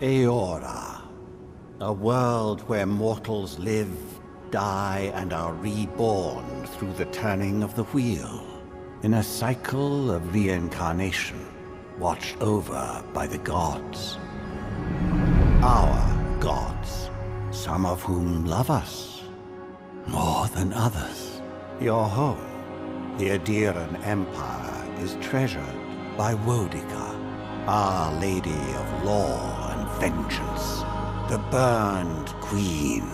Eora, a world where mortals live, die, and are reborn through the turning of the wheel, in a cycle of reincarnation, watched over by the gods. Our gods, some of whom love us more than others. Your home, the Adiran Empire, is treasured by Wodica, Our Lady of Law and Vengeance, the Burned Queen.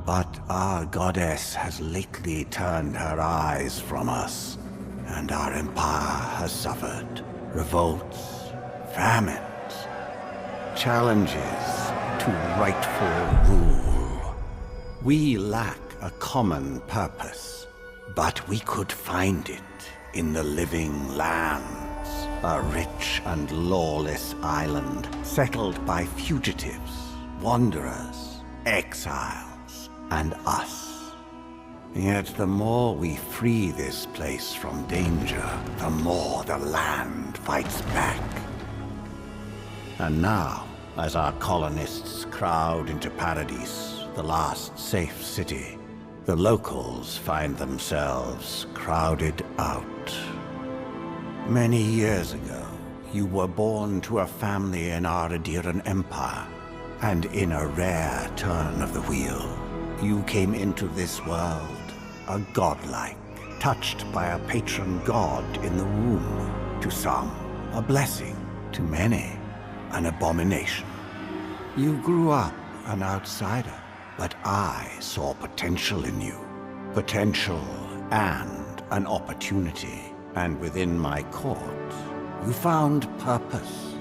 But our goddess has lately turned her eyes from us, and our empire has suffered revolts, famines, challenges to rightful rule. We lack a common purpose, but we could find it in the living lands, a rich and lawless island settled by fugitives, wanderers, exiles, and us. Yet the more we free this place from danger, the more the land fights back. And now, as our colonists crowd into Paradise, the last safe city, the locals find themselves crowded out. Many years ago, you were born to a family in our Adiran Empire, and in a rare turn of the wheel, you came into this world a godlike, touched by a patron god in the womb. To some, a blessing; to many, an abomination. You grew up an outsider, but I saw potential in you. Potential and an opportunity. And within my court, you found purpose.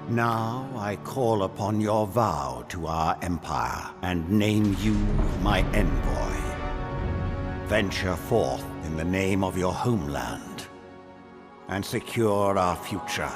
Now I call upon your vow to our empire and name you my envoy. Venture forth in the name of your homeland and secure our future.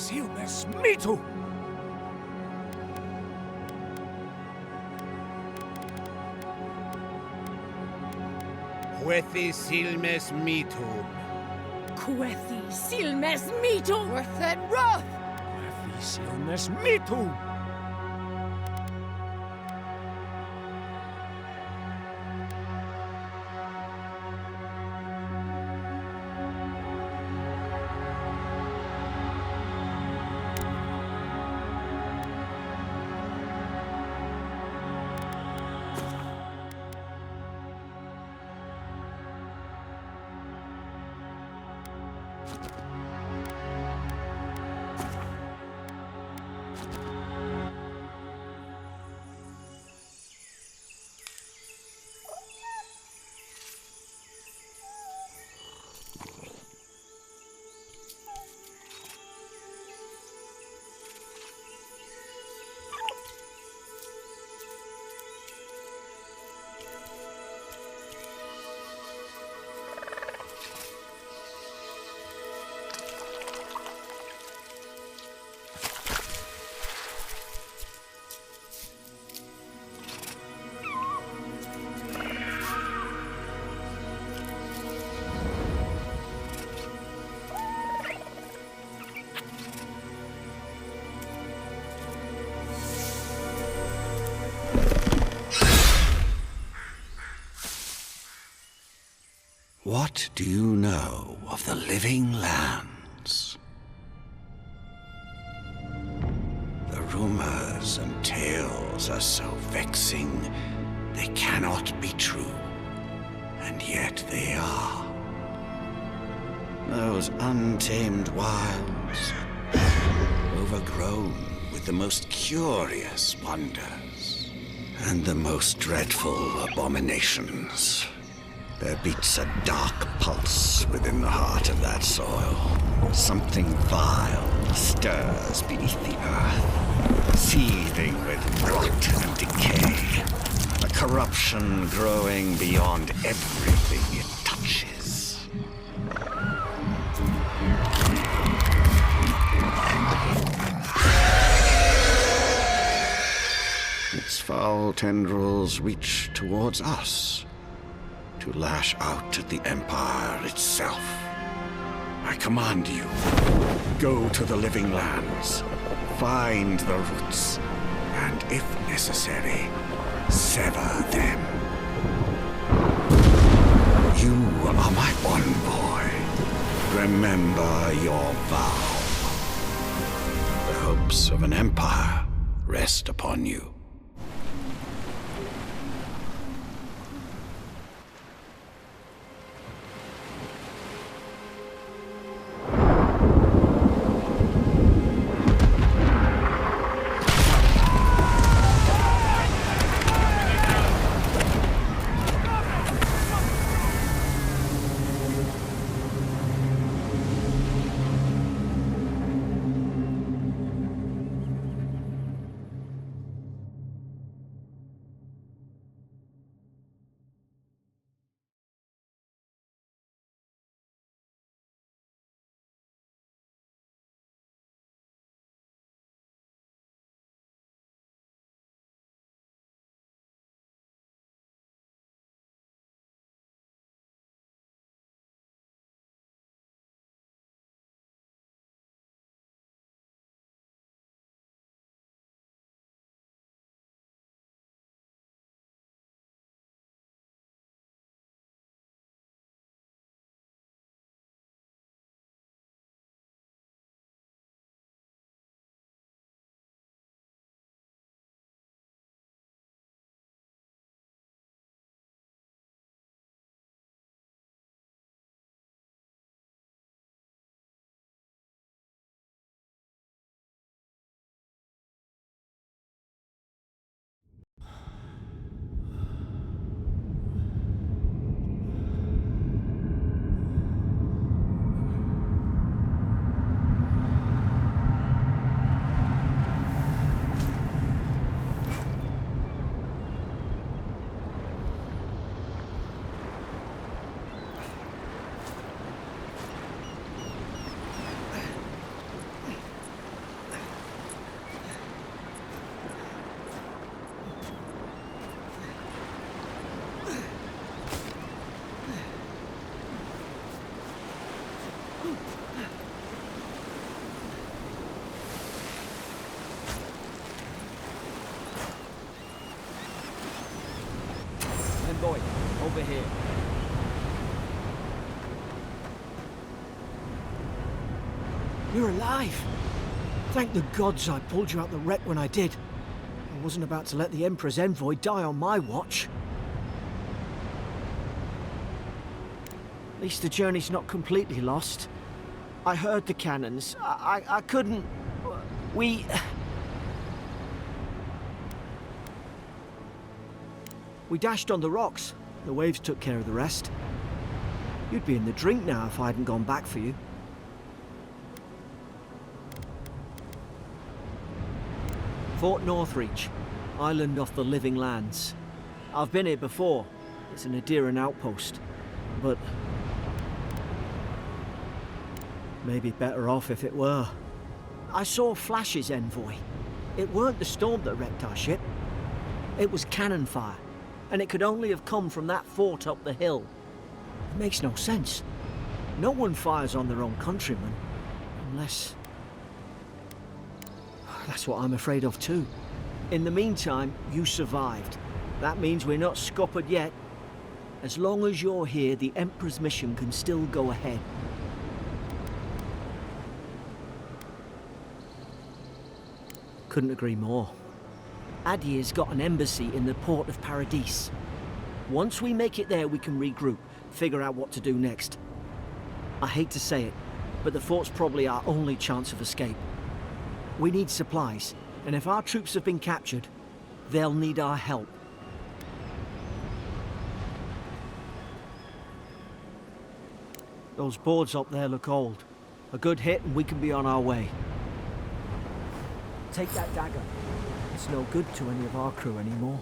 Silmes mitu! Quethi silmes mitum. Quethi silmes mitu! Wrthen roth! Quethi silmes mitu! What do you know of the living lands? The rumors and tales are so vexing, they cannot be true. And yet they are. Those untamed wilds, overgrown with the most curious wonders and the most dreadful abominations. There beats a dark pulse within the heart of that soil. Something vile stirs beneath the earth, seething with rot and decay. A corruption growing beyond everything it touches. Its foul tendrils reach towards us, to lash out at the Empire itself. I command you, go to the living lands, find the roots, and if necessary, sever them. You are my envoy. Remember your vow. The hopes of an empire rest upon you. envoy. Over here. You're alive! Thank the gods I pulled you out the wreck when I did. I wasn't about to let the Emperor's envoy die on my watch. At least the journey's not completely lost. I heard the cannons. I couldn't... We dashed on the rocks. The waves took care of the rest. You'd be in the drink now if I hadn't gone back for you. Fort Northreach, island off the Living Lands. I've been here before. It's an Adairan outpost, but maybe better off if it were. I saw flashes, envoy. It weren't the storm that wrecked our ship. It was cannon fire, and it could only have come from that fort up the hill. It makes no sense. No one fires on their own countrymen, unless... That's what I'm afraid of too. In the meantime, you survived. That means we're not scuppered yet. As long as you're here, the Emperor's mission can still go ahead. Couldn't agree more. Adir's got an embassy in the port of Paradis. Once we make it there, we can regroup, figure out what to do next. I hate to say it, but the fort's probably our only chance of escape. We need supplies, and if our troops have been captured, they'll need our help. Those boards up there look old. A good hit and we can be on our way. Take that dagger. It's no good to any of our crew anymore.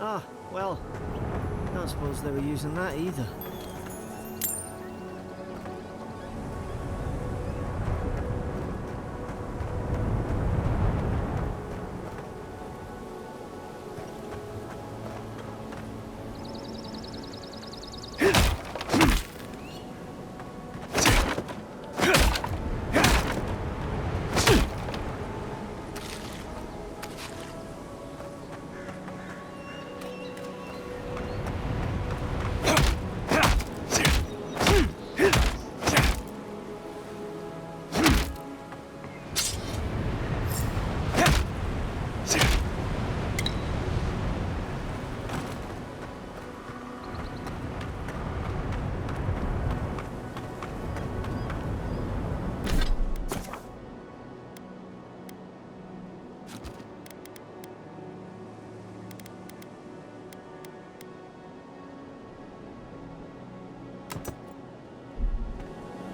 Ah, well, I don't suppose they were using that either.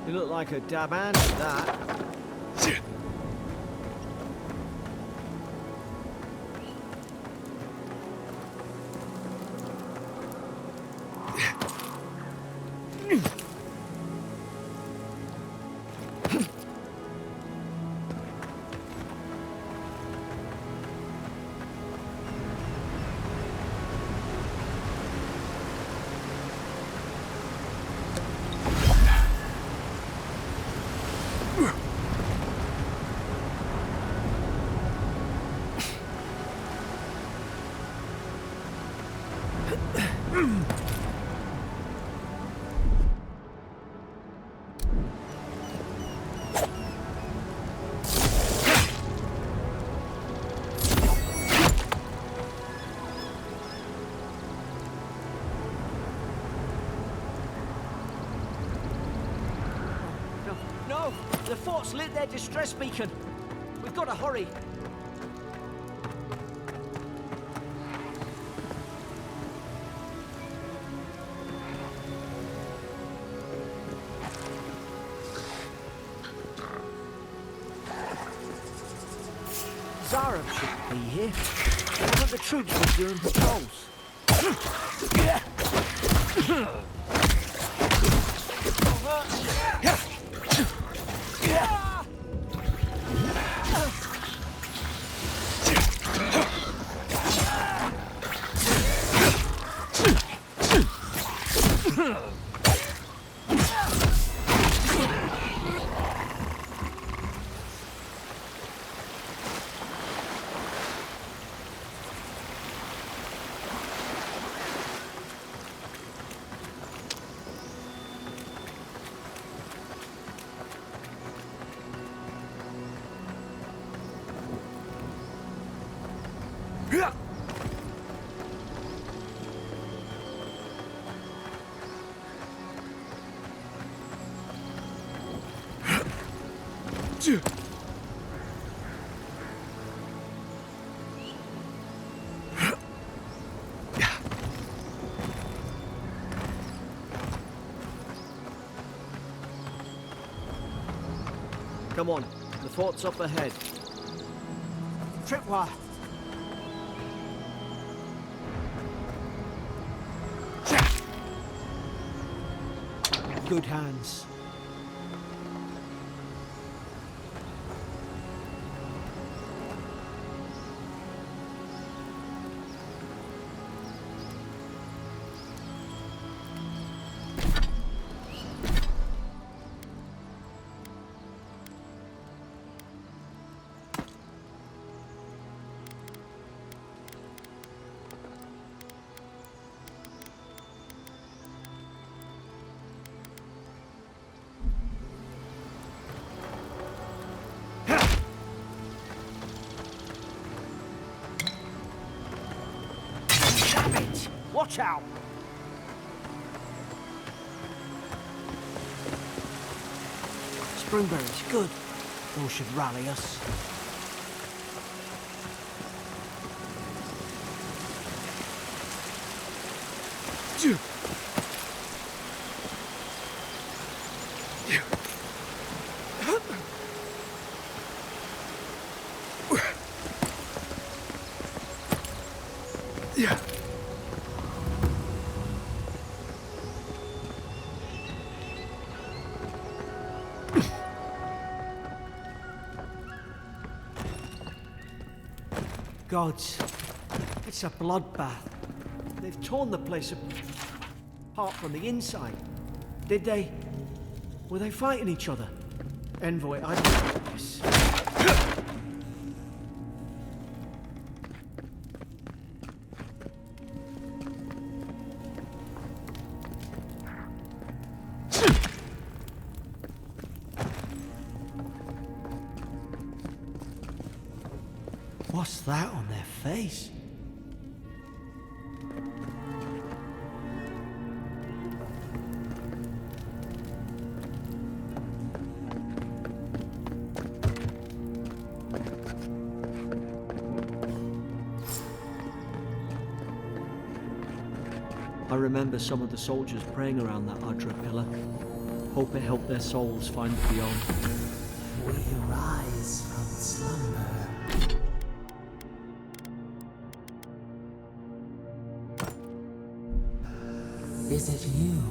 You look like a dab hand at that. No! The fort's lit their distress beacon! We've got to hurry! Zara should be here. One of the troops was doing patrols. Come on, the fort's up ahead. Tripwire! Good hands. Watch out! Springberries, good. Those should rally us. Gods, it's a bloodbath. They've torn the place apart from the inside. Did they? Were they fighting each other? Envoy, I don't know this. What's that on their face? I remember some of the soldiers praying around that Adra pillar. Hope it helped their souls find the beyond. We rise from slumber. Is it you?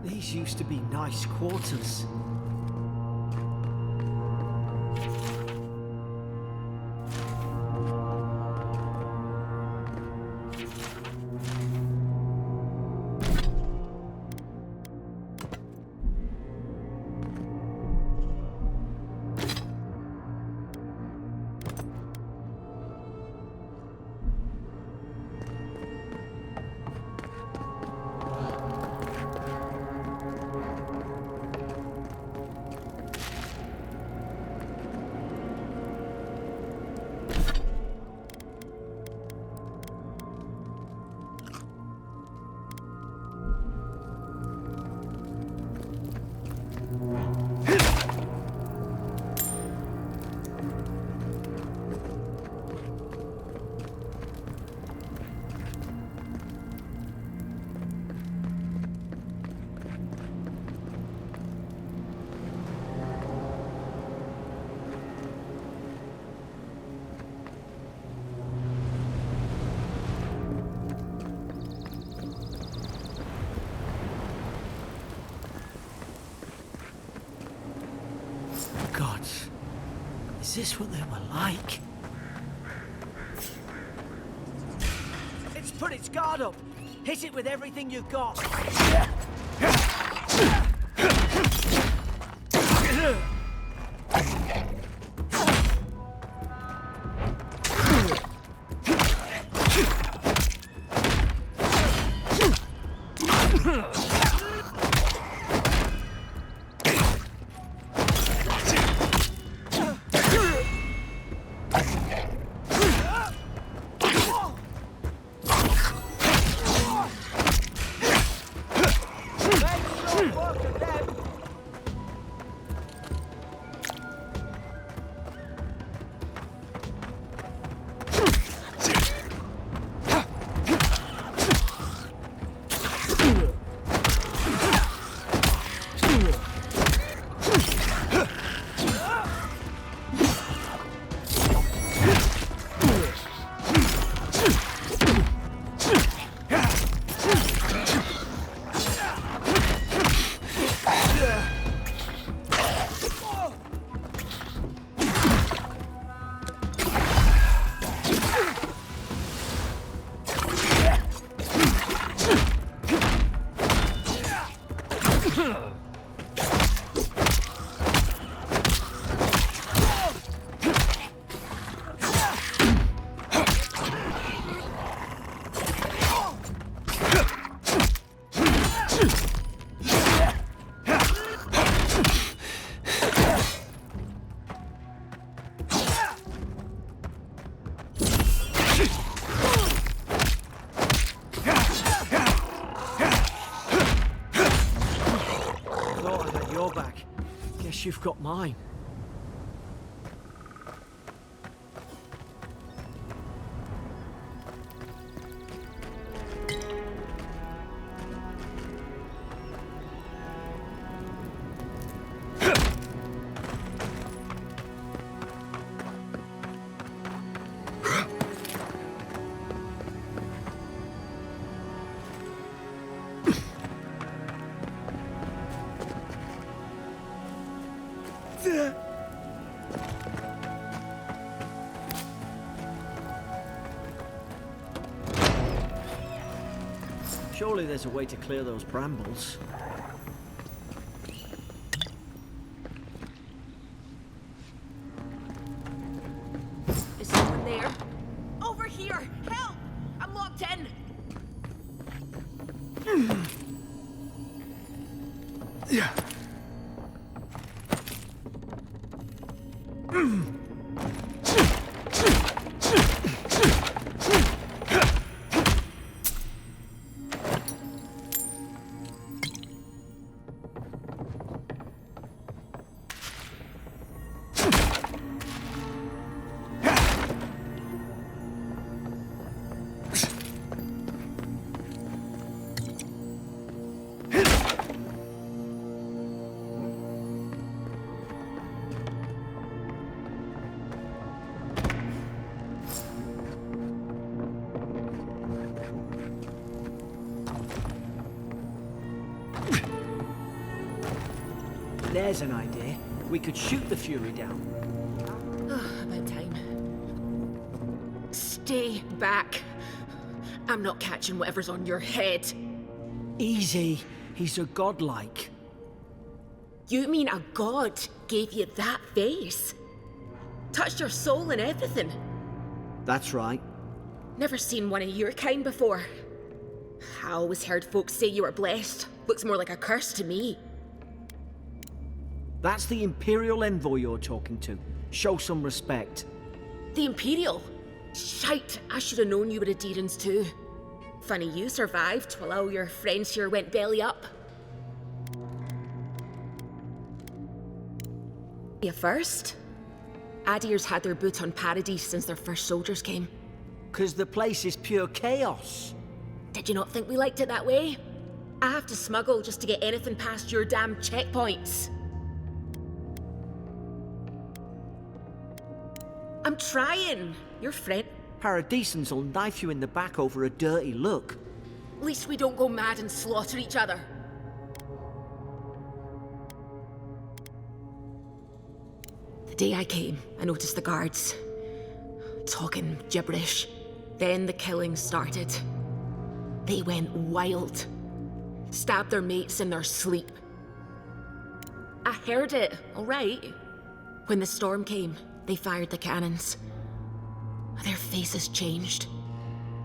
These used to be nice quarters. Is this what they were like? It's put its guard up. Hit it with everything you've got. You've got mine. Surely there's a way to clear those brambles. Is someone there? Over here! Help! I'm locked in! There's an idea. We could shoot the Fury down. About time. Stay back. I'm not catching whatever's on your head. Easy. He's a godlike. You mean a god gave you that face? Touched your soul and everything? That's right. Never seen one of your kind before. I always heard folks say you were blessed. Looks more like a curse to me. That's the Imperial envoy you're talking to. Show some respect. The Imperial? Shite, I should have known you were a Deerans too. Funny you survived while all your friends here went belly up. You first? Adir's had their boot on Paradise since their first soldiers came. 'Cause the place is pure chaos. Did you not think we liked it that way? I have to smuggle just to get anything past your damn checkpoints. I'm trying. Your friend. Paradisans will knife you in the back over a dirty look. At least we don't go mad and slaughter each other. The day I came, I noticed the guards talking gibberish. Then the killing started. They went wild. Stabbed their mates in their sleep. I heard it, all right. When the storm came, they fired the cannons. Their faces changed.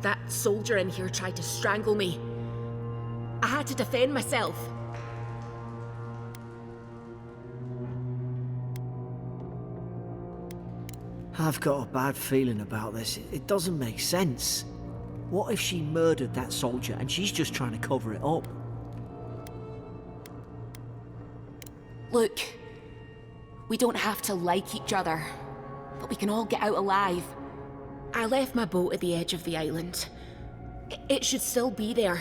That soldier in here tried to strangle me. I had to defend myself. I've got a bad feeling about this. It doesn't make sense. What if she murdered that soldier and she's just trying to cover it up? Look, we don't have to like each other, but we can all get out alive. I left my boat at the edge of the island. It should still be there.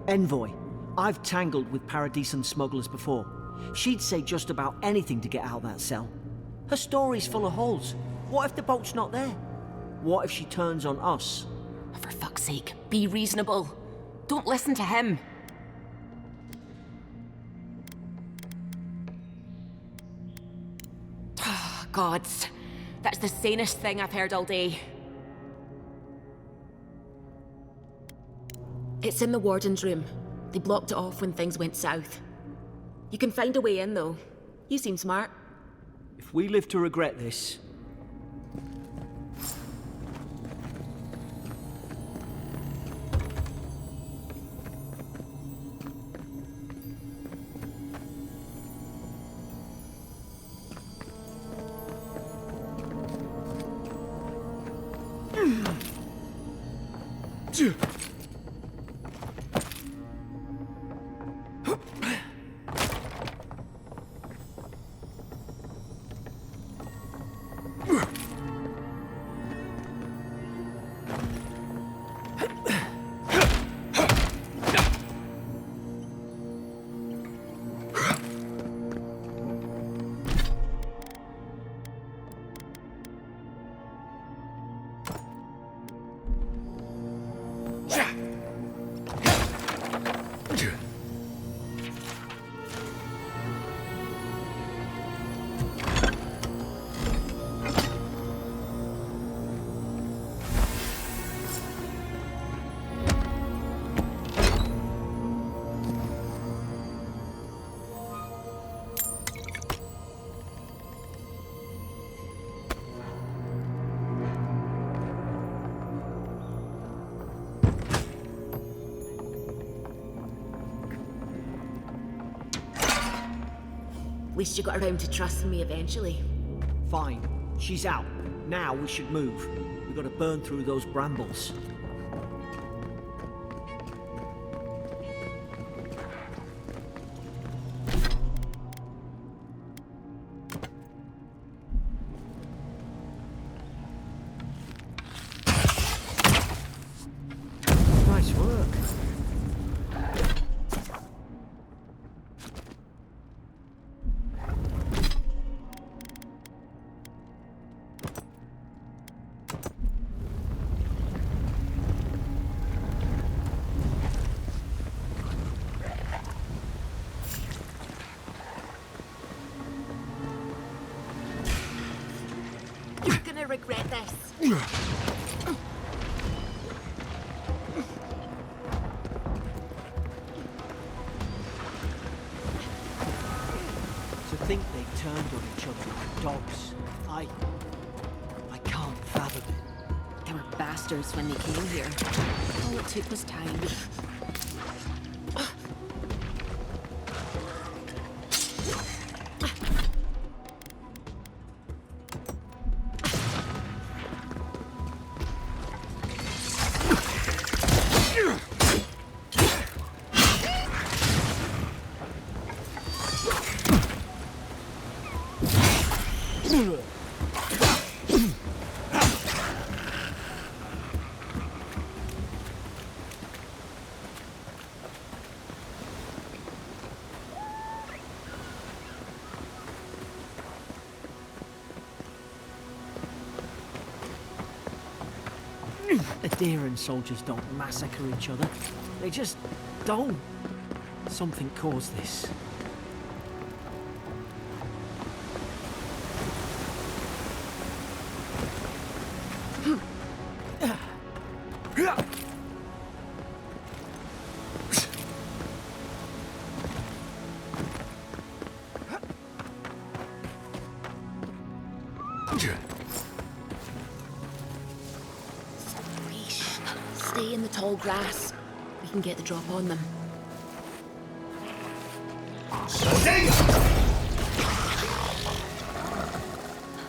Envoy, I've tangled with Paradisan smugglers before. She'd say just about anything to get out of that cell. Her story's full of holes. What if the boat's not there? What if she turns on us? For fuck's sake, be reasonable. Don't listen to him. Gods, that's the sanest thing I've heard all day. It's in the warden's room. They blocked it off when things went south. You can find a way in, though. You seem smart. If we live to regret this... At least you got around to trusting me eventually. Fine. She's out. Now we should move. We've got to burn through those brambles. Nice work. You're gonna regret this. To think they turned on each other like dogs. I can't fathom it. They were bastards when they came here. All it took was time. Adherent soldiers don't massacre each other. They just don't. Something caused this. Yeesh. Stay in the tall grass. We can get the drop on them.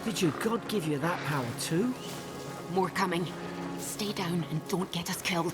Did your god give you that power too? More coming. Stay down and don't get us killed.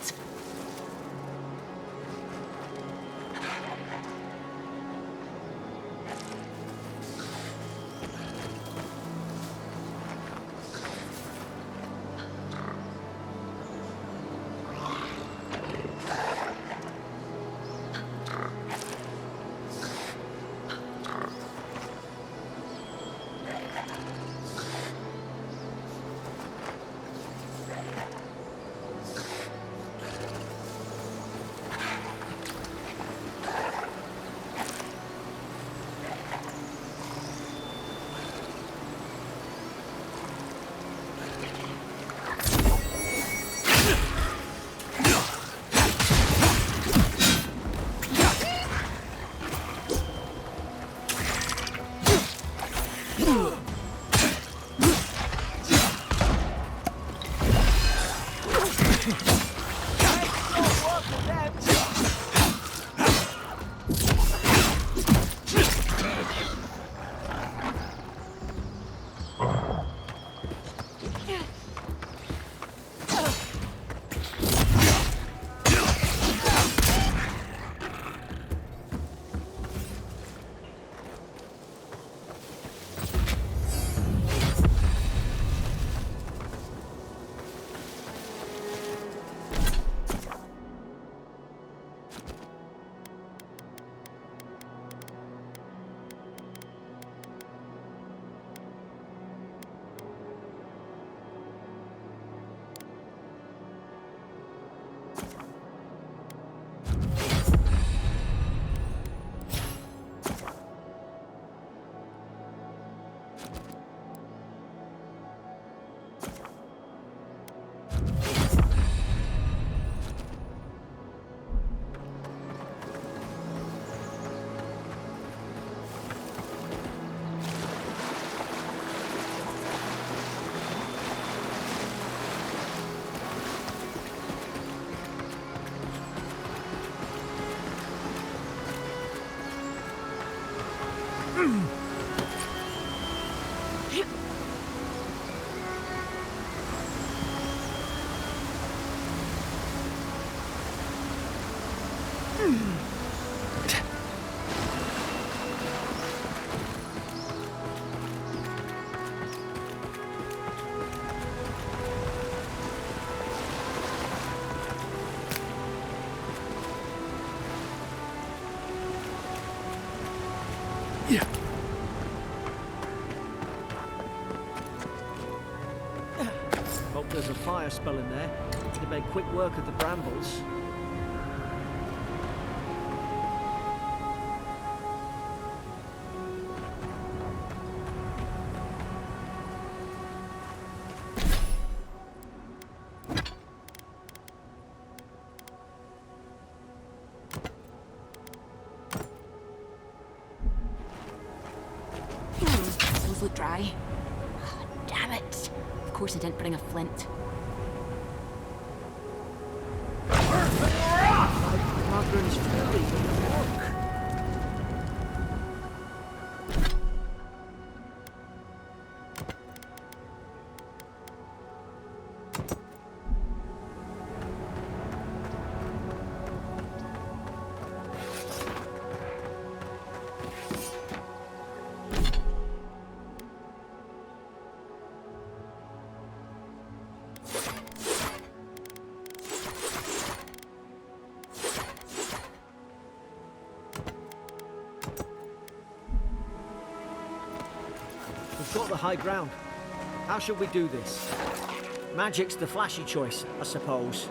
Hope there's a fire spell in there. Could have made quick work of the brambles. Those look dry. Oh, damn it. Of course I didn't bring a flint. Margaret's fury. Look. We've got the high ground. How should we do this? Magic's the flashy choice, I suppose.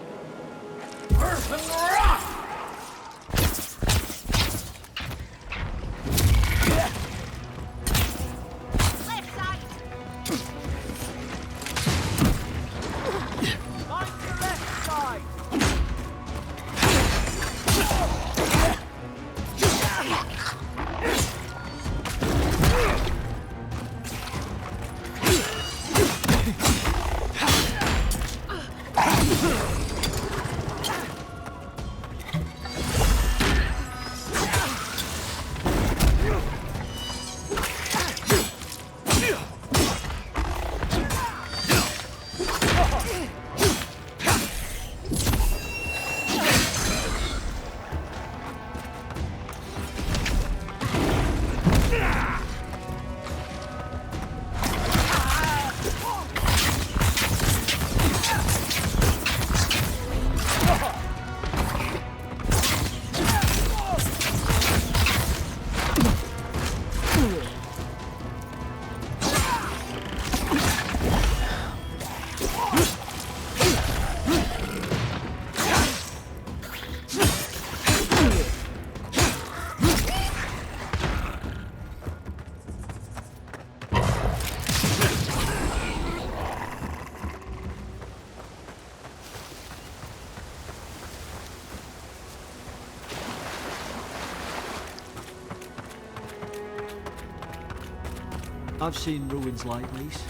I've seen ruins like these.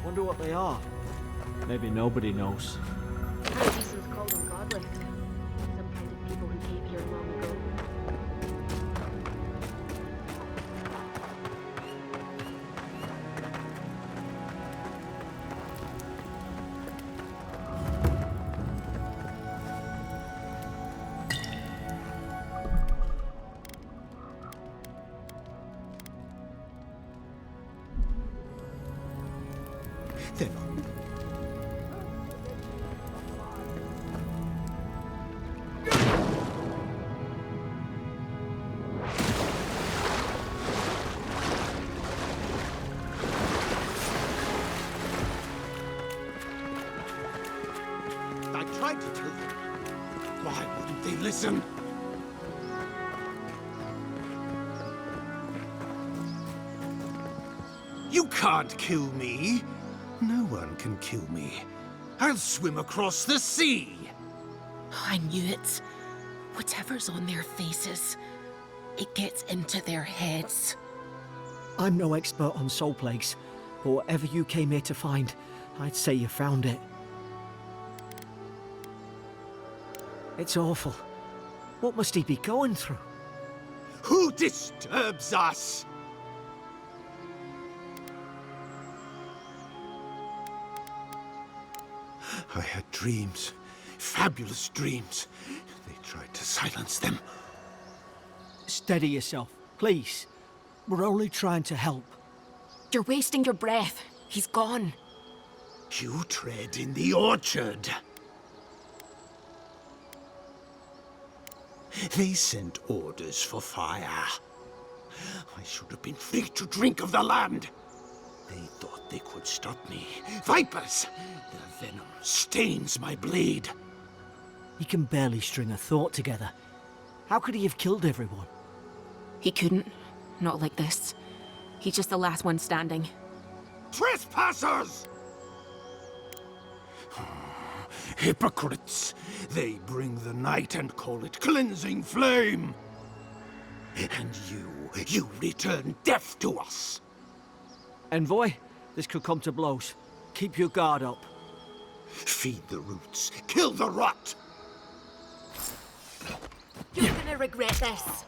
Wonder what they are. Maybe nobody knows. Paradisos called them godless. Some kind of people who came here long ago. Then I tried to tell them. Why wouldn't they listen? You can't kill me. No one can kill me. I'll swim across the sea. I knew it. Whatever's on their faces, it gets into their heads. I'm no expert on soul plagues, but whatever you came here to find, I'd say you found it. It's awful. What must he be going through? Who disturbs us? I had dreams. Fabulous dreams. They tried to silence them. Steady yourself, please. We're only trying to help. You're wasting your breath. He's gone. You tread in the orchard. They sent orders for fire. I should have been free to drink of the land. They thought they could stop me. Vipers! Their venom stains my blade. He can barely string a thought together. How could he have killed everyone? He couldn't. Not like this. He's just the last one standing. Trespassers! Hypocrites! They bring the night and call it cleansing flame. And you return death to us. Envoy, this could come to blows. Keep your guard up. Feed the roots, kill the rot! You're gonna regret this.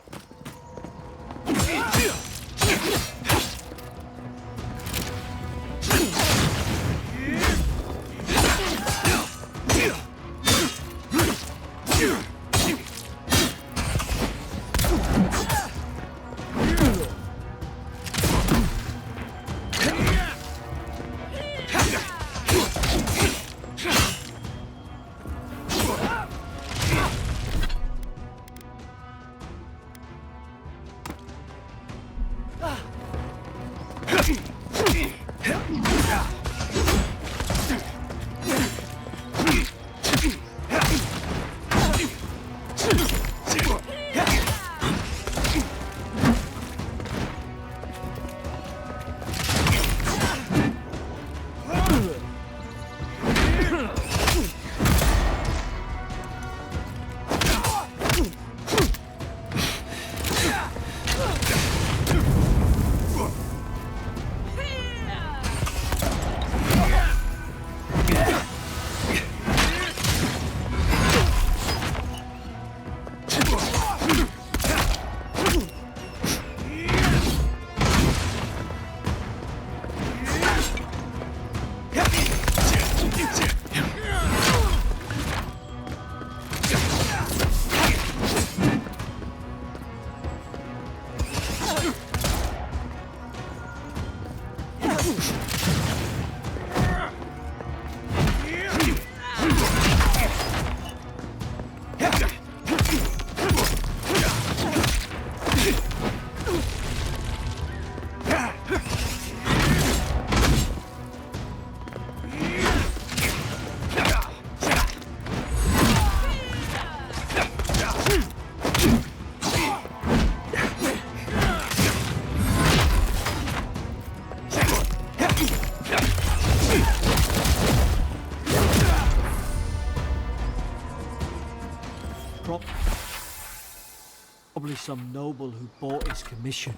Probably some noble who bought his commission.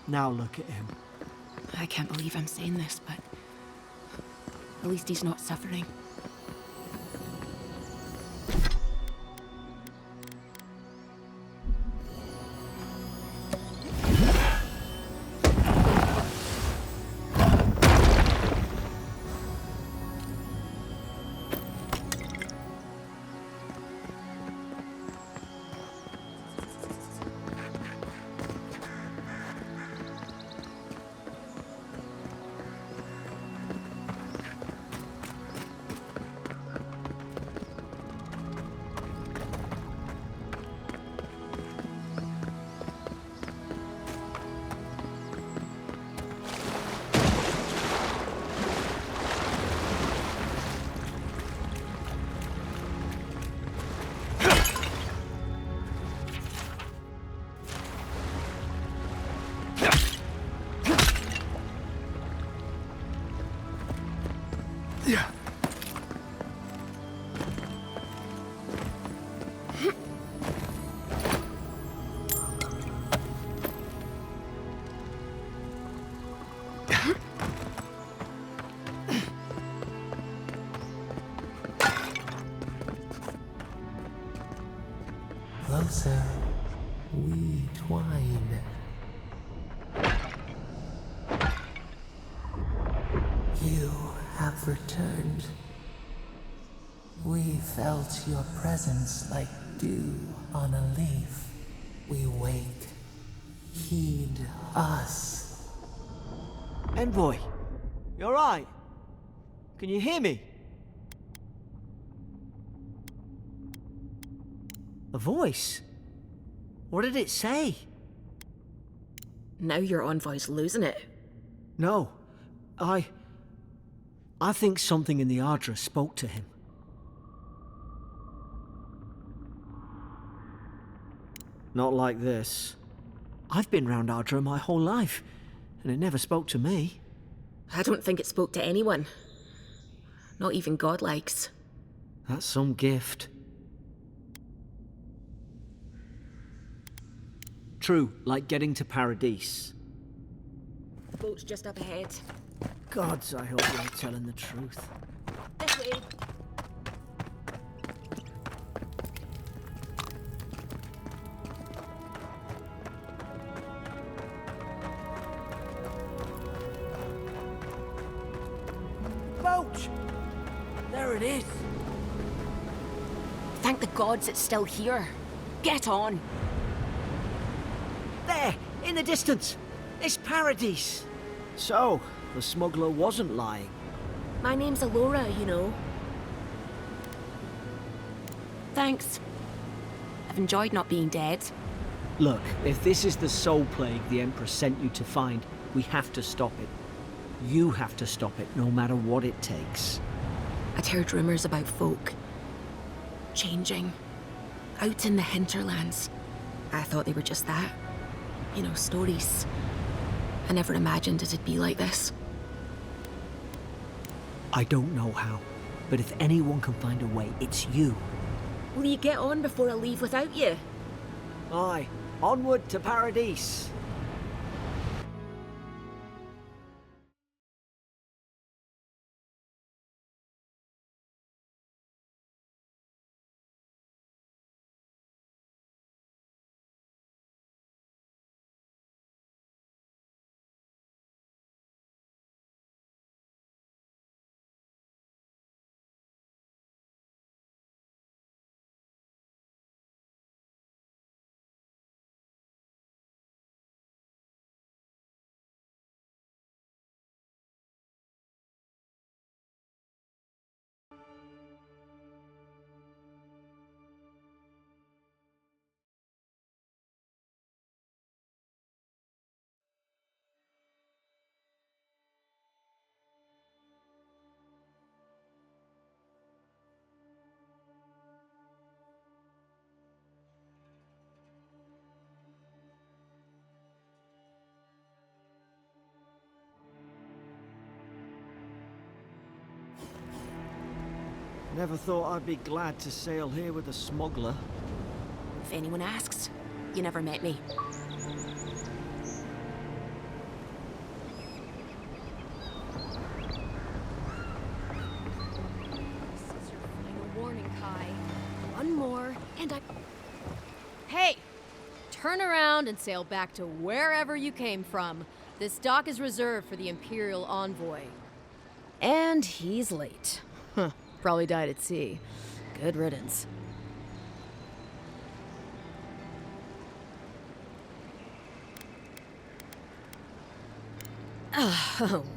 Now look at him. I can't believe I'm saying this, but at least he's not suffering. Closer, we twine. You have returned. We felt your presence like dew on a leaf. We wake. Heed us. Envoy, you alright? Can you hear me? A voice? What did it say? Now your envoy's losing it. No, I think something in the Ardra spoke to him. Not like this. I've been round Ardra my whole life, and it never spoke to me. I don't think it spoke to anyone. Not even godlikes. That's some gift. True, like getting to Paradise. The boat's just up ahead. Gods, I hope you're telling the truth. This way. Boat! There it is. Thank the gods it's still here. Get on. There, in the distance. It's Paradise. So, the smuggler wasn't lying. My name's Alora, you know. Thanks. I've enjoyed not being dead. Look, if this is the soul plague the Empress sent you to find, we have to stop it. You have to stop it, no matter what it takes. I'd heard rumors about folk changing out in the hinterlands. I thought they were just that. You know, stories. I never imagined it'd be like this. I don't know how, but if anyone can find a way, it's you. Will you get on before I leave without you? Aye, onward to Paradise. Never thought I'd be glad to sail here with a smuggler. If anyone asks, you never met me. And I... Hey! Turn around and sail back to wherever you came from. This dock is reserved for the Imperial Envoy. And he's late. Huh. Probably died at sea. Good riddance.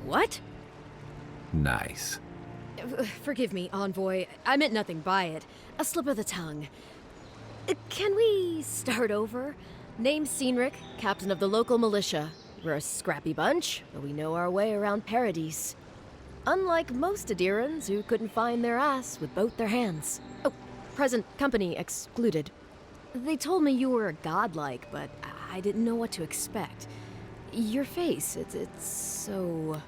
What? Nice. Forgive me, Envoy. I meant nothing by it. A slip of the tongue. Can we start over? Name's Cynric, captain of the local militia. We're a scrappy bunch, but we know our way around Paradise. Unlike most Adirans who couldn't find their ass with both their hands. Oh, present company excluded. They told me you were godlike, but I didn't know what to expect. Your face, it's so...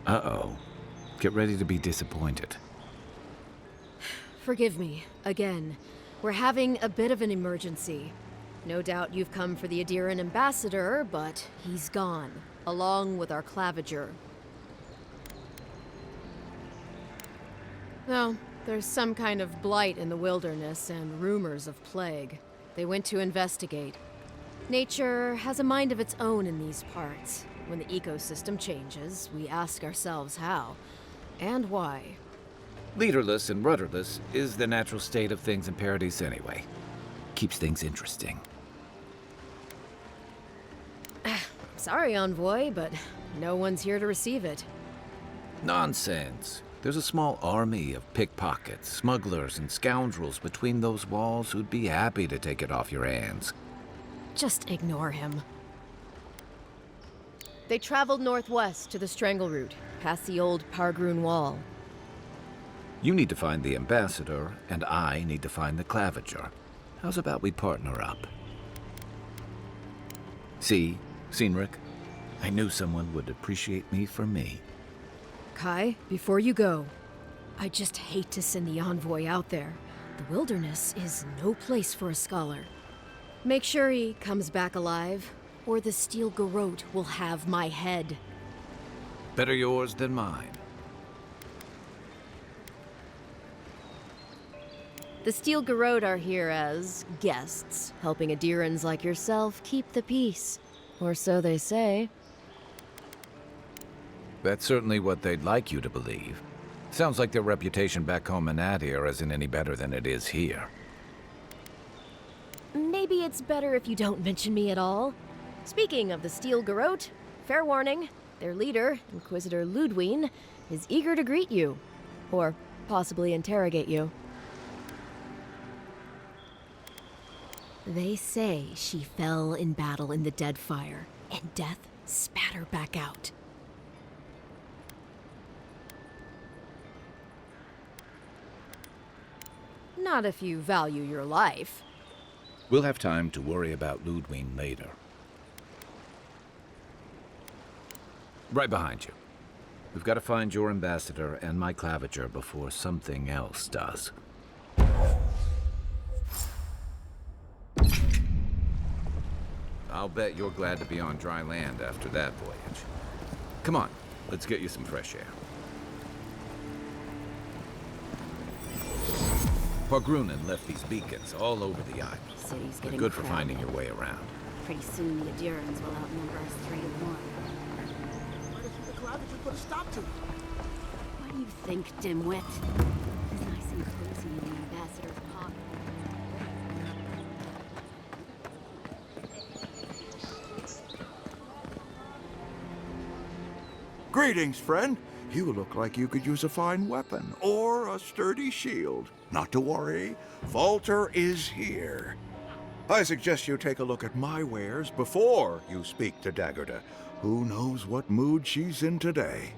Uh-oh. Get ready to be disappointed. Forgive me, again. We're having a bit of an emergency. No doubt you've come for the Adiran ambassador, but he's gone, along with our claviger. No, there's some kind of blight in the wilderness and rumors of plague. They went to investigate. Nature has a mind of its own in these parts. When the ecosystem changes, we ask ourselves how and why. Leaderless and rudderless is the natural state of things in Paradise anyway. Keeps things interesting. Sorry, Envoy, but no one's here to receive it. Nonsense. There's a small army of pickpockets, smugglers, and scoundrels between those walls who'd be happy to take it off your hands. Just ignore him. They traveled northwest to the Strangle Route, past the old Pargroon Wall. You need to find the ambassador, and I need to find the claviger. How's about we partner up? See, Cynric? I knew someone would appreciate me for me. Kai, before you go, I just hate to send the envoy out there. The wilderness is no place for a scholar. Make sure he comes back alive, or the Steel Garrote will have my head. Better yours than mine. The Steel Garrote are here as guests, helping Adirans like yourself keep the peace. Or so they say. That's certainly what they'd like you to believe. Sounds like their reputation back home in Adir isn't any better than it is here. Maybe it's better if you don't mention me at all. Speaking of the Steel Garrote, fair warning, their leader, Inquisitor Ludwine, is eager to greet you. Or possibly interrogate you. They say she fell in battle in the Deadfire, and death spat her back out. Not if you value your life. We'll have time to worry about Ludwine later. Right behind you. We've got to find your ambassador and my claviger before something else does. I'll bet you're glad to be on dry land after that voyage. Come on, let's get you some fresh air. Pargrunen left these beacons all over the island. City's They're getting good for crowded. finding your way around. Pretty soon the Adirans will outnumber us 3-1. Why doesn't the claviger put a stop to it? What do you think, dimwit? It's nice and cozy in the ambassador's pocket. Greetings, friend. You look like you could use a fine weapon or a sturdy shield. Not to worry, Volter is here. I suggest you take a look at my wares before you speak to Daggerda. Who knows what mood she's in today?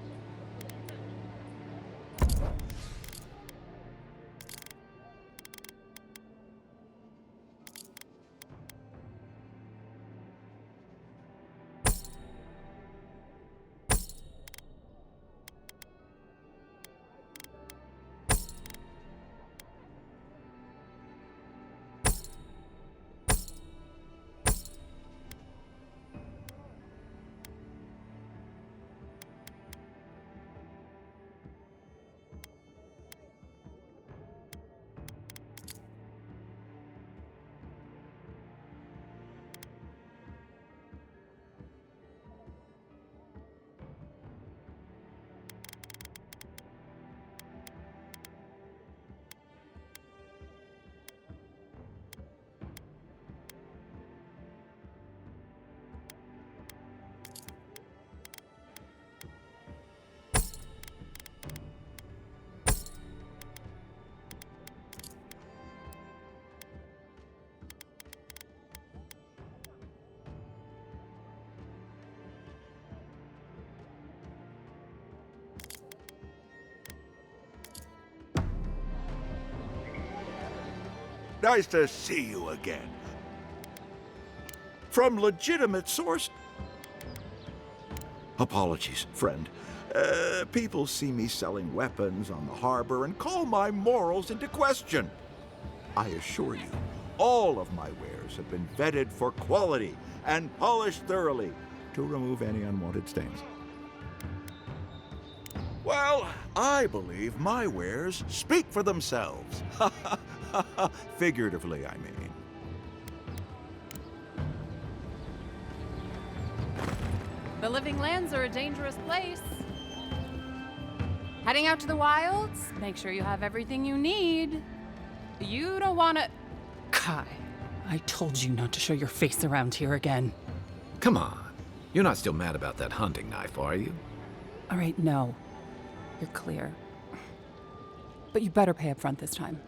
Nice to see you again. From legitimate source. Apologies, friend. People see me selling weapons on the harbor and call my morals into question. I assure you, all of my wares have been vetted for quality and polished thoroughly to remove any unwanted stains. Well, I believe my wares speak for themselves. Figuratively, I mean. The Living Lands are a dangerous place. Heading out to the wilds, make sure you have everything you need. You don't want to... Kai, I told you not to show your face around here again. Come on. You're not still mad about that hunting knife, are you? All right, no. You're clear. But you better pay up front this time.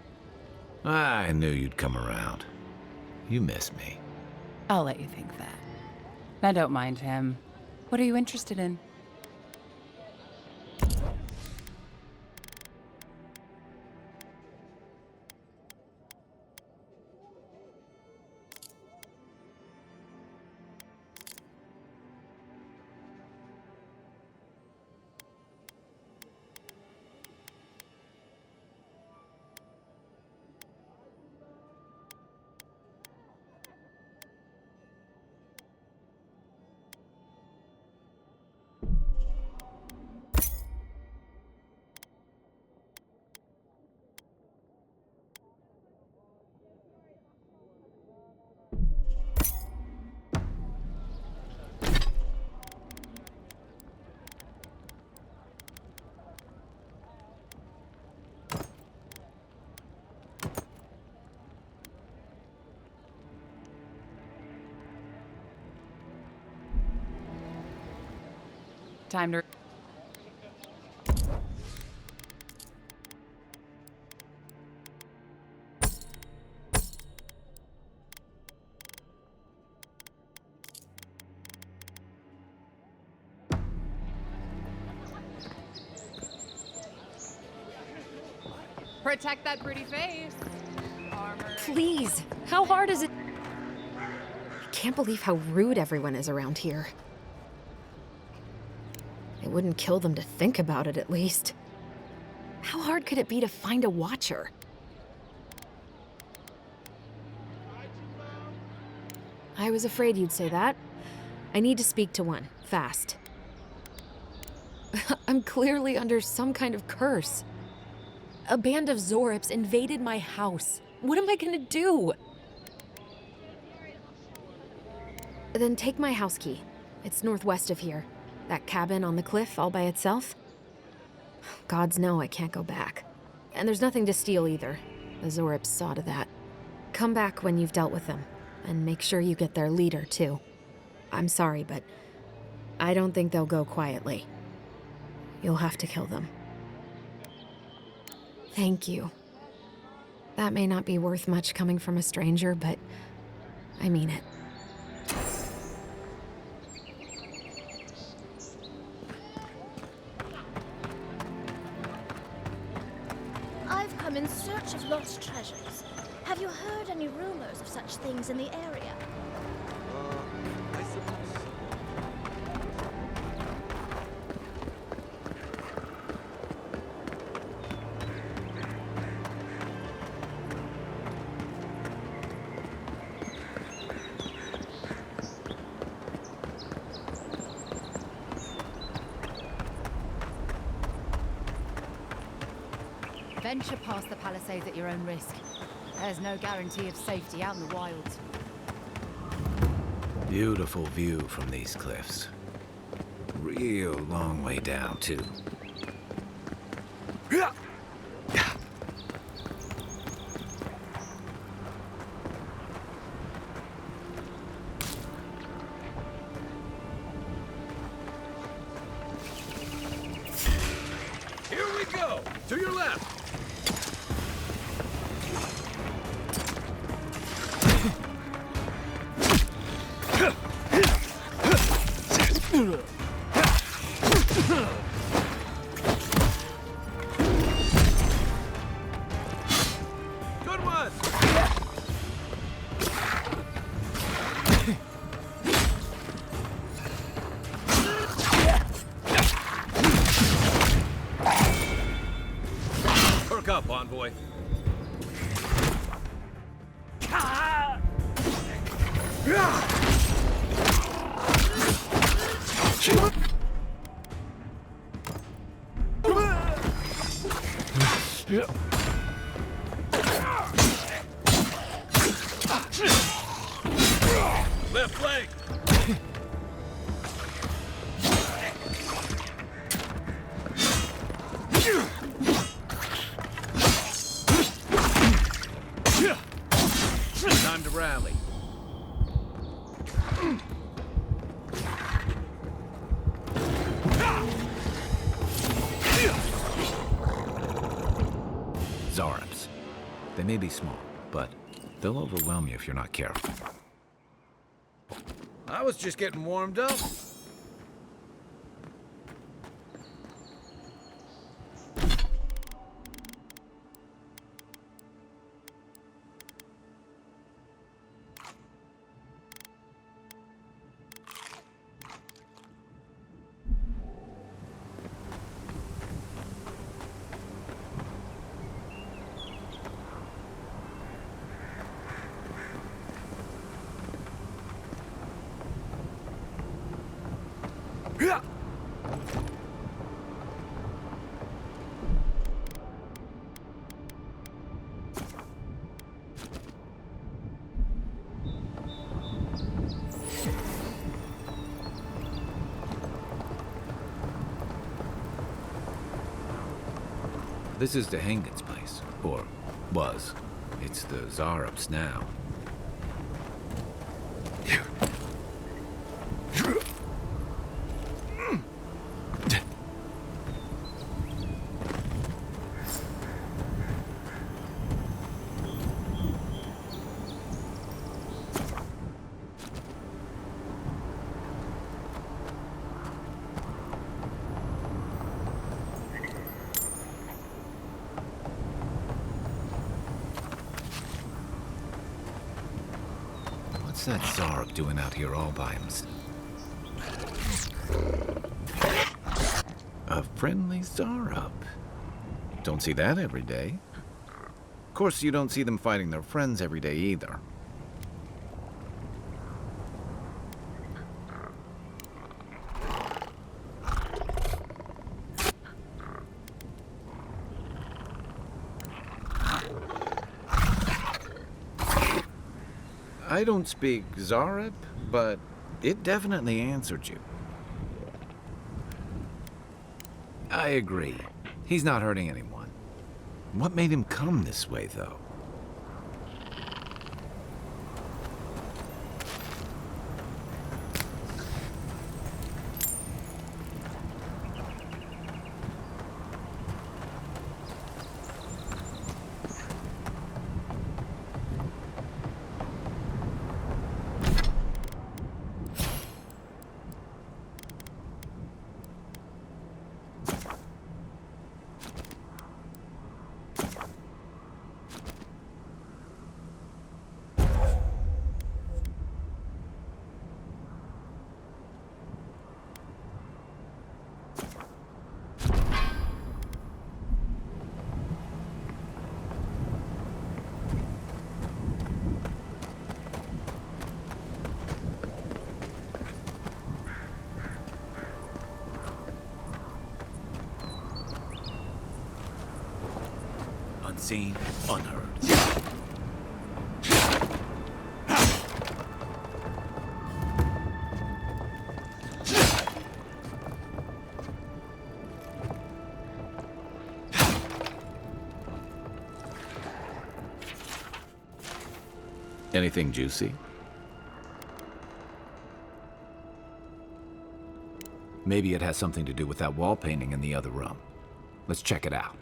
I knew you'd come around. You miss me. I'll let you think that. Now don't mind him. What are you interested in? Time to... Protect that pretty face. Armor. Please, how hard is it? I can't believe how rude everyone is around here. It wouldn't kill them to think about it, at least. How hard could it be to find a watcher? I was afraid you'd say that. I need to speak to one, fast. I'm clearly under some kind of curse. A band of Zorips invaded my house. What am I gonna do? Then take my house key. It's northwest of here. That cabin on the cliff all by itself. Gods know I can't go back. And there's nothing to steal either. The Zorips saw to that. Come back when you've dealt with them. And make sure you get their leader, too. I'm sorry, but I don't think they'll go quietly. You'll have to kill them. Thank you. That may not be worth much coming from a stranger, but I mean it. I've come in search of lost treasures. Have you heard any rumors of such things in the area? I suppose. Venture past the palisades at your own risk. There's no guarantee of safety out in the wilds. Beautiful view from these cliffs. Real long way down, too. Here we go! To your left! Good one! Perk up, Envoy. Left leg. Time to rally. Zarops. They may be small, but they'll overwhelm you if you're not careful. I was just getting warmed up. This is Dehangan's place, or was. It's the Zarops now. What's that Zarop doing out here all by himself? A friendly Zarop. Don't see that every day. Of course, you don't see them fighting their friends every day either. I don't speak Zarep, but it definitely answered you. I agree. He's not hurting anyone. What made him come this way, though? Unseen, unheard. Anything juicy? Maybe it has something to do with that wall painting in the other room. Let's check it out.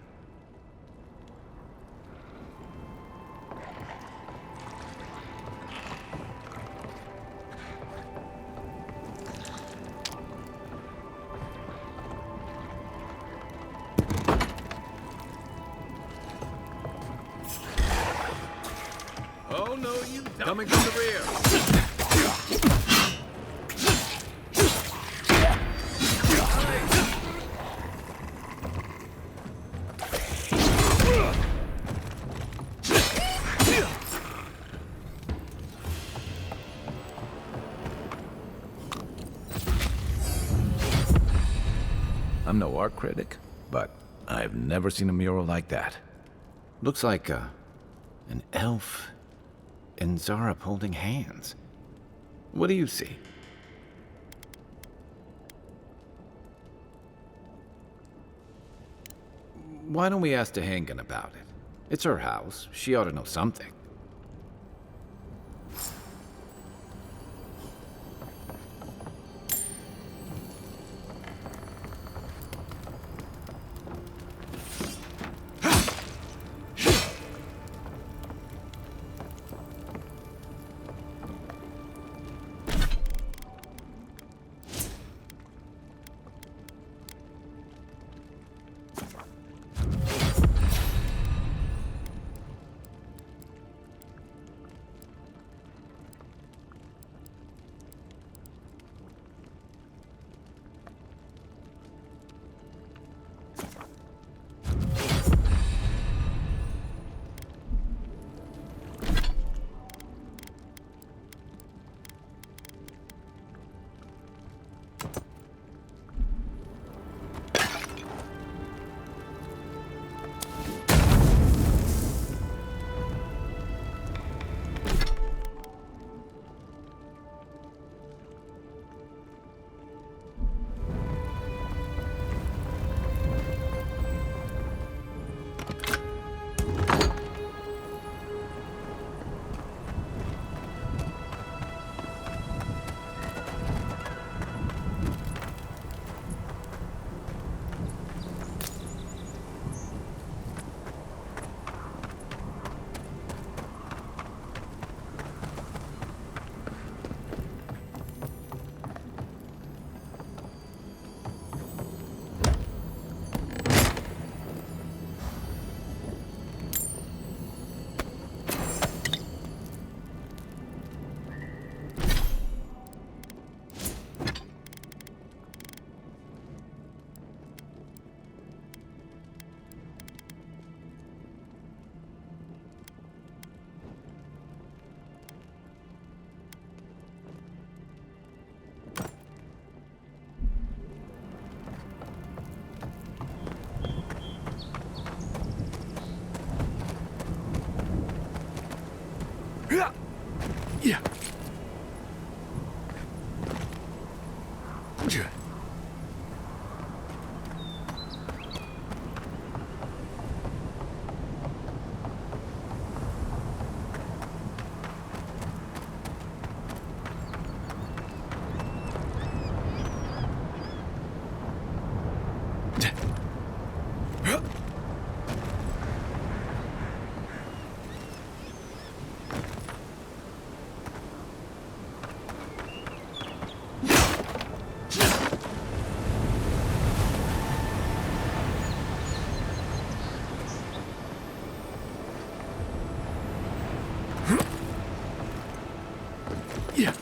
Oh, no, you don't. Coming from the rear. I'm no art critic, but I've never seen a mural like that. Looks like an elf and Zarab holding hands. What do you see? Why don't we ask Tehangan about it? It's her house. She ought to know something. Yeah. Yeah.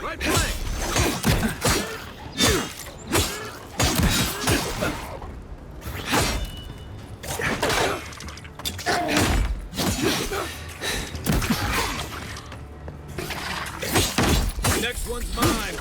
Right flank! Next one's mine!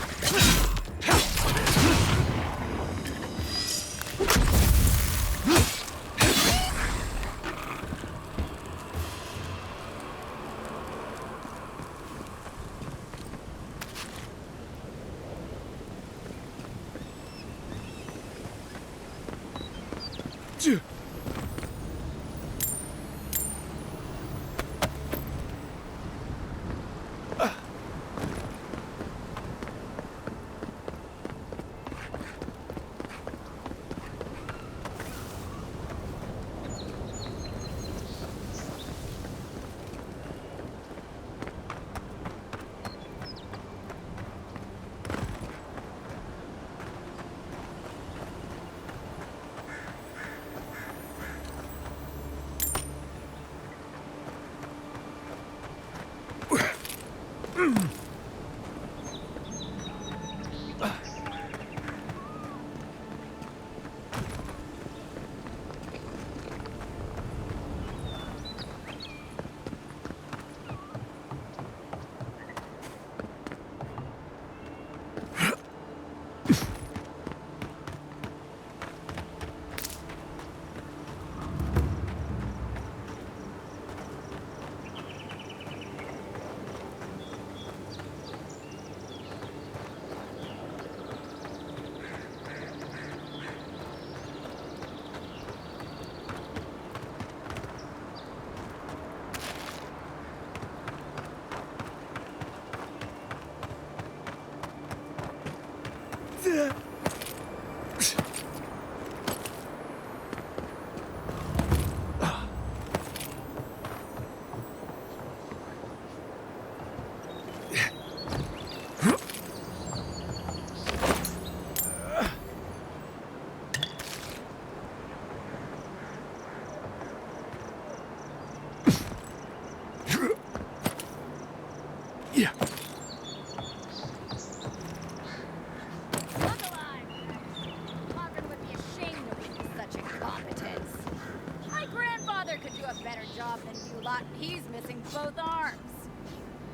laughing, you lot. He's missing both arms.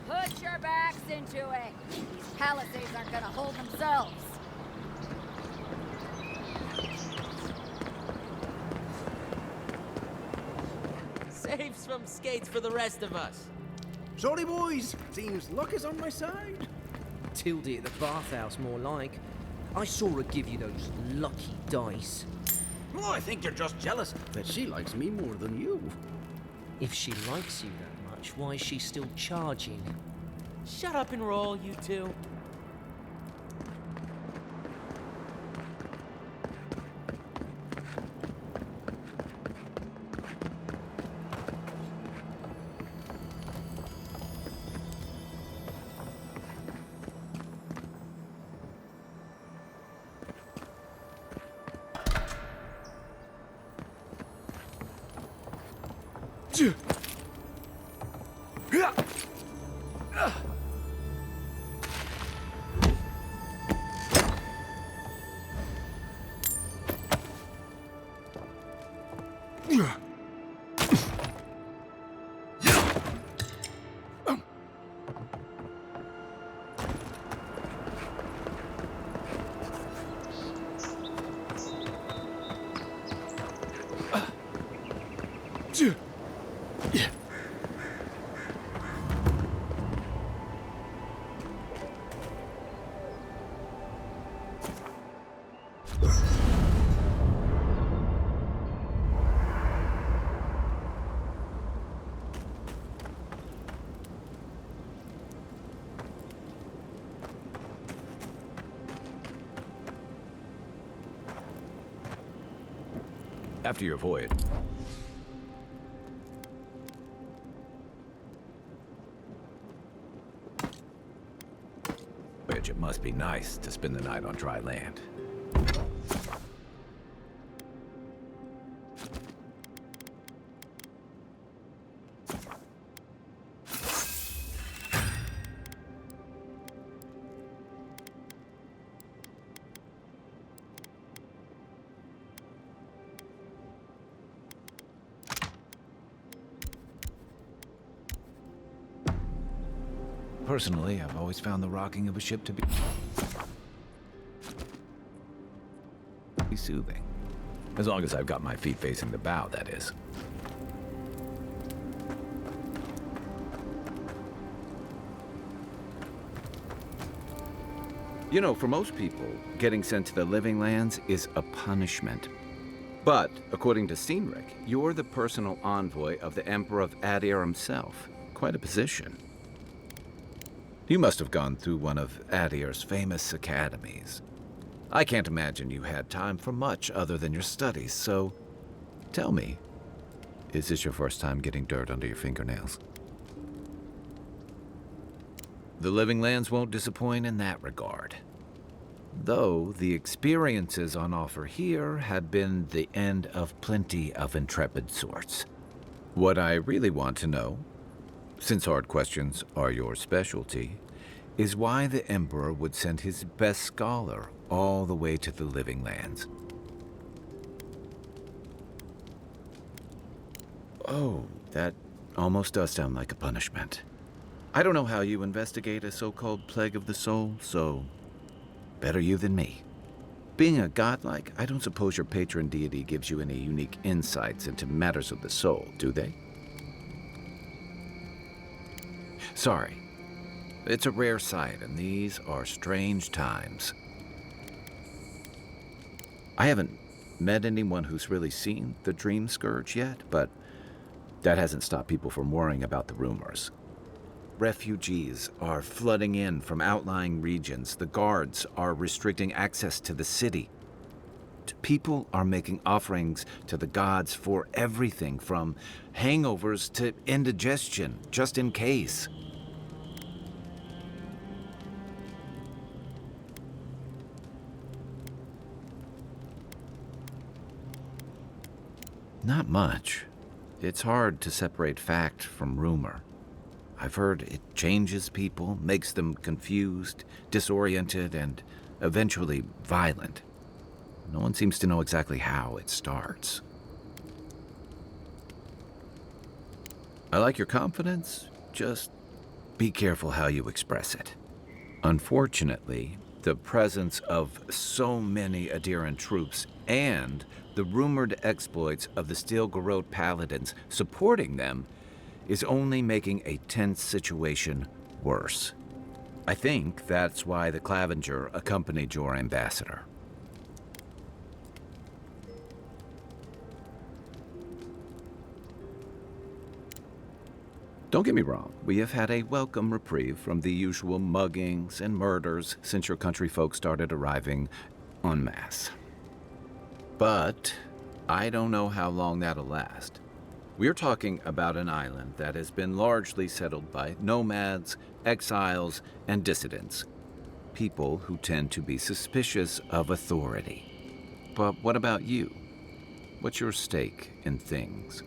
Put your backs into it. These palisades aren't gonna hold themselves. Saves from skates for the rest of us. Sorry, boys. Seems luck is on my side. Tildy at the bathhouse, more like. I saw her give you those lucky dice. Oh, I think you're just jealous that she likes me more than you. If she likes you that much, why is she still charging? Shut up and roll, you two. After your voyage, it must be nice to spend the night on dry land. Personally, I've always found the rocking of a ship to be soothing. As long as I've got my feet facing the bow, that is. You know, for most people, getting sent to the Living Lands is a punishment. But, according to Cynric, you're the personal envoy of the Emperor of Adir himself. Quite a position. You must have gone through one of Adir's famous academies. I can't imagine you had time for much other than your studies, so tell me, is this your first time getting dirt under your fingernails? The Living Lands won't disappoint in that regard. Though the experiences on offer here had been the end of plenty of intrepid sorts. What I really want to know, since hard questions are your specialty, is why the Emperor would send his best scholar all the way to the Living Lands. Oh, that almost does sound like a punishment. I don't know how you investigate a so-called plague of the soul, so better you than me. Being a godlike, I don't suppose your patron deity gives you any unique insights into matters of the soul, do they? Sorry. It's a rare sight, and these are strange times. I haven't met anyone who's really seen the Dream Scourge yet, but that hasn't stopped people from worrying about the rumors. Refugees are flooding in from outlying regions. The guards are restricting access to the city. People are making offerings to the gods for everything from hangovers to indigestion, just in case. Not much. It's hard to separate fact from rumor. I've heard it changes people, makes them confused, disoriented, and eventually violent. No one seems to know exactly how it starts. I like your confidence, just be careful how you express it. Unfortunately, the presence of so many Adiran troops and the rumored exploits of the Steel-Garrod paladins supporting them is only making a tense situation worse. I think that's why the Clavenger accompanied your ambassador. Don't get me wrong, we have had a welcome reprieve from the usual muggings and murders since your country folk started arriving en masse. But I don't know how long that'll last. We're talking about an island that has been largely settled by nomads, exiles, and dissidents. People who tend to be suspicious of authority. But what about you? What's your stake in things?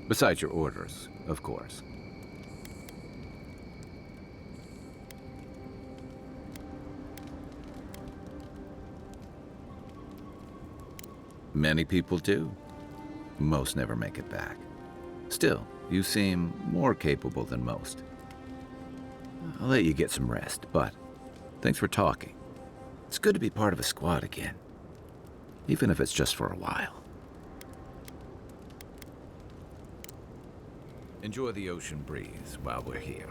Besides your orders, of course. Many people do. Most never make it back. Still, you seem more capable than most. I'll let you get some rest, but thanks for talking. It's good to be part of a squad again, even if it's just for a while. Enjoy the ocean breeze while we're here.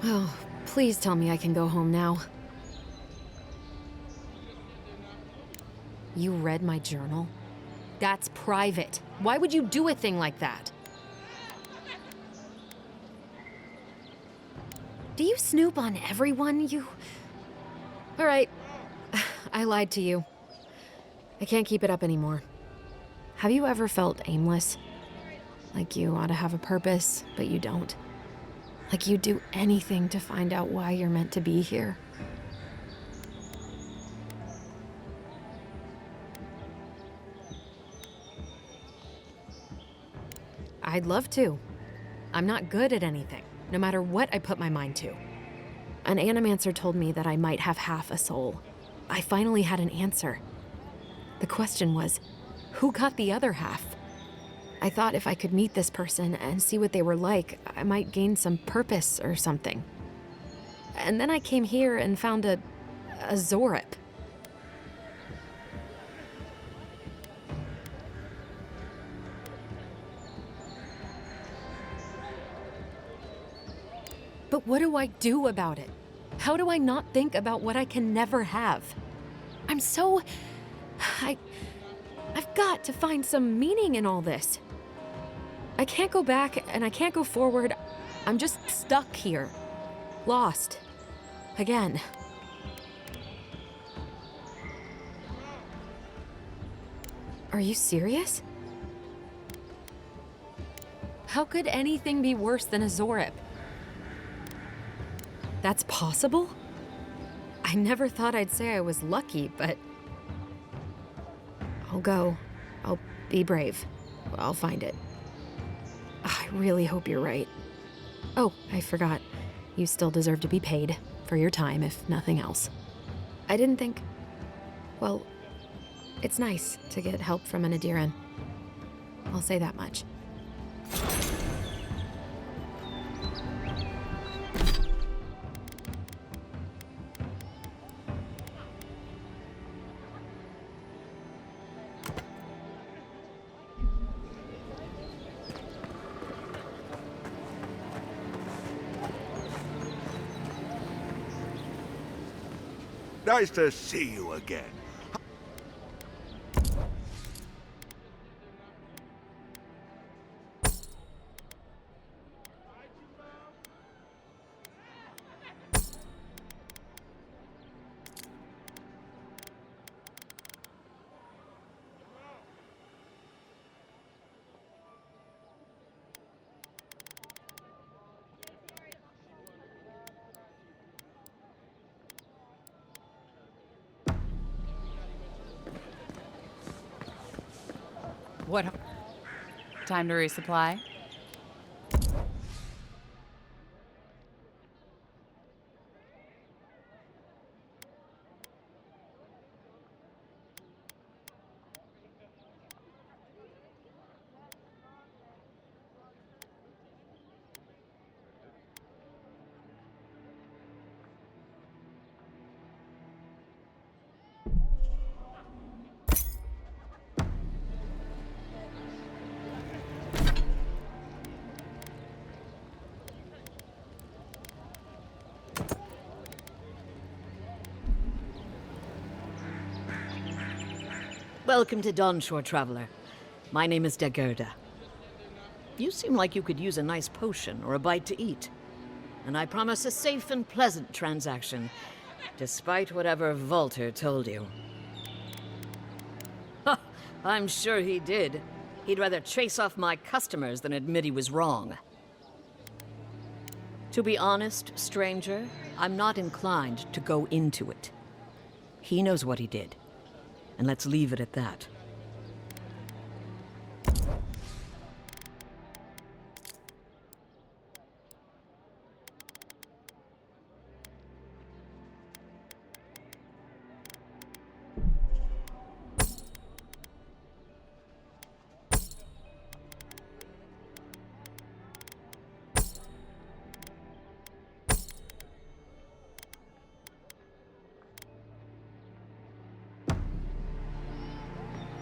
Oh, please tell me I can go home now. You read my journal? That's private. Why would you do a thing like that? Do you snoop on everyone? All right. I lied to you. I can't keep it up anymore. Have you ever felt aimless? Like you ought to have a purpose, but you don't? Like you'd do anything to find out why you're meant to be here? I'd love to. I'm not good at anything, no matter what I put my mind to. An animancer told me that I might have half a soul. I finally had an answer. The question was, who got the other half? I thought if I could meet this person and see what they were like, I might gain some purpose or something. And then I came here and found a Zorip. But what do I do about it? How do I not think about what I can never have? I've got to find some meaning in all this. I can't go back and I can't go forward. I'm just stuck here. Lost. Again. Are you serious? How could anything be worse than a Zorip? That's possible? I never thought I'd say I was lucky, but... I'll go. I'll be brave. I'll find it. I really hope you're right. Oh, I forgot. You still deserve to be paid for your time, if nothing else. I didn't think... Well, It's nice to get help from an Adiran. I'll say that much. Nice to see you again. What? Time to resupply? Welcome to Dawnshore, Traveler. My name is Dagerda. You seem like you could use a nice potion or a bite to eat. And I promise a safe and pleasant transaction, despite whatever Volter told you. Ha! I'm sure he did. He'd rather chase off my customers than admit he was wrong. To be honest, stranger, I'm not inclined to go into it. He knows what he did. And let's leave it at that.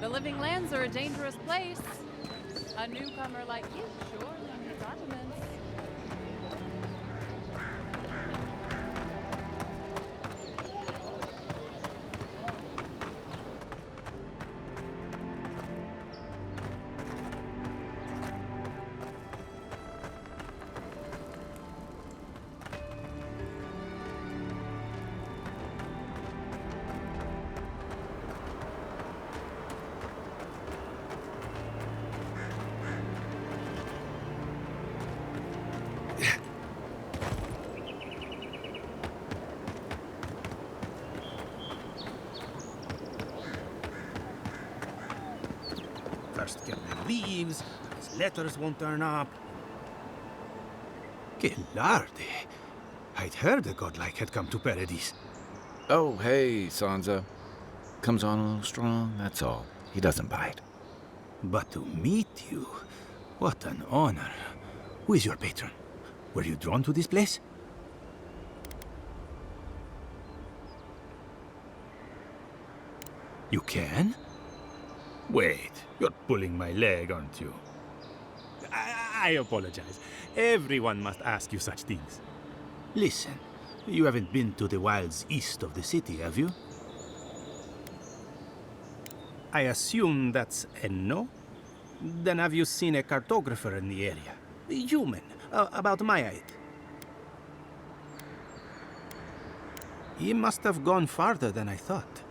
The Living Lands are a dangerous place. A newcomer like you surely needs armaments. First German leaves, his letters won't turn up. Que larde! I'd heard a godlike had come to Paradise. Oh, hey, Sansa. Comes on a little strong, that's all. He doesn't bite. But to meet you, what an honor. Who is your patron? Were you drawn to this place? You can? Wait, you're pulling my leg, aren't you? I apologize. Everyone must ask you such things. Listen, you haven't been to the wilds east of the city, have you? I assume that's a no? Then have you seen a cartographer in the area? A human, about my height. He must have gone farther than I thought.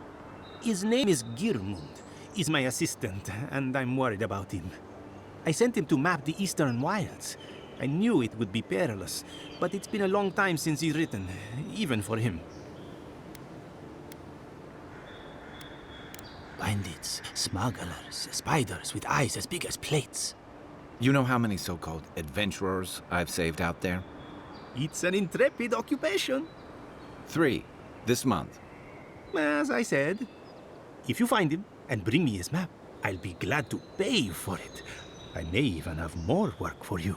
His name is Girmund. He's my assistant, and I'm worried about him. I sent him to map the eastern wilds. I knew it would be perilous, but it's been a long time since he's written, even for him. Bandits, smugglers, spiders with eyes as big as plates. You know how many so-called adventurers I've saved out there? It's an intrepid occupation. 3, this month. As I said, if you find him, and bring me his map, I'll be glad to pay you for it. I may even have more work for you.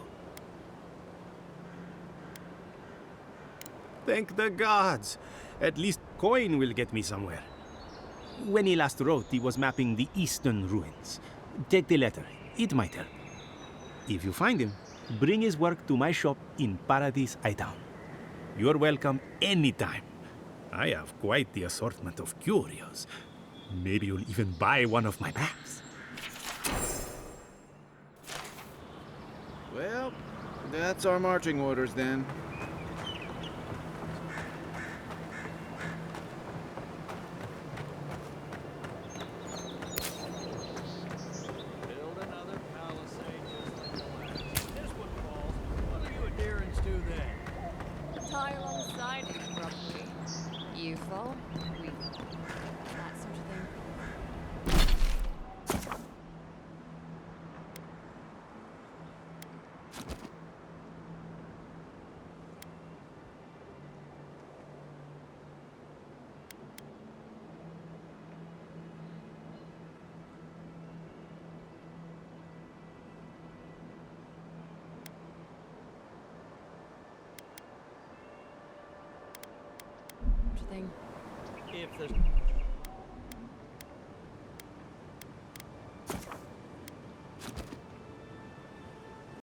Thank the gods! At least coin will get me somewhere. When he last wrote, he was mapping the eastern ruins. Take the letter. It might help. If you find him, bring his work to my shop in Paradise Town. You're welcome anytime. I have quite the assortment of curios. Maybe you'll even buy one of my maps. Well, that's our marching orders then. Build another palisade just like the last. This one falls. What do you adherents do then? Tie alongside you, probably. You fall, we fall. That sort of thing. What do you think? If there's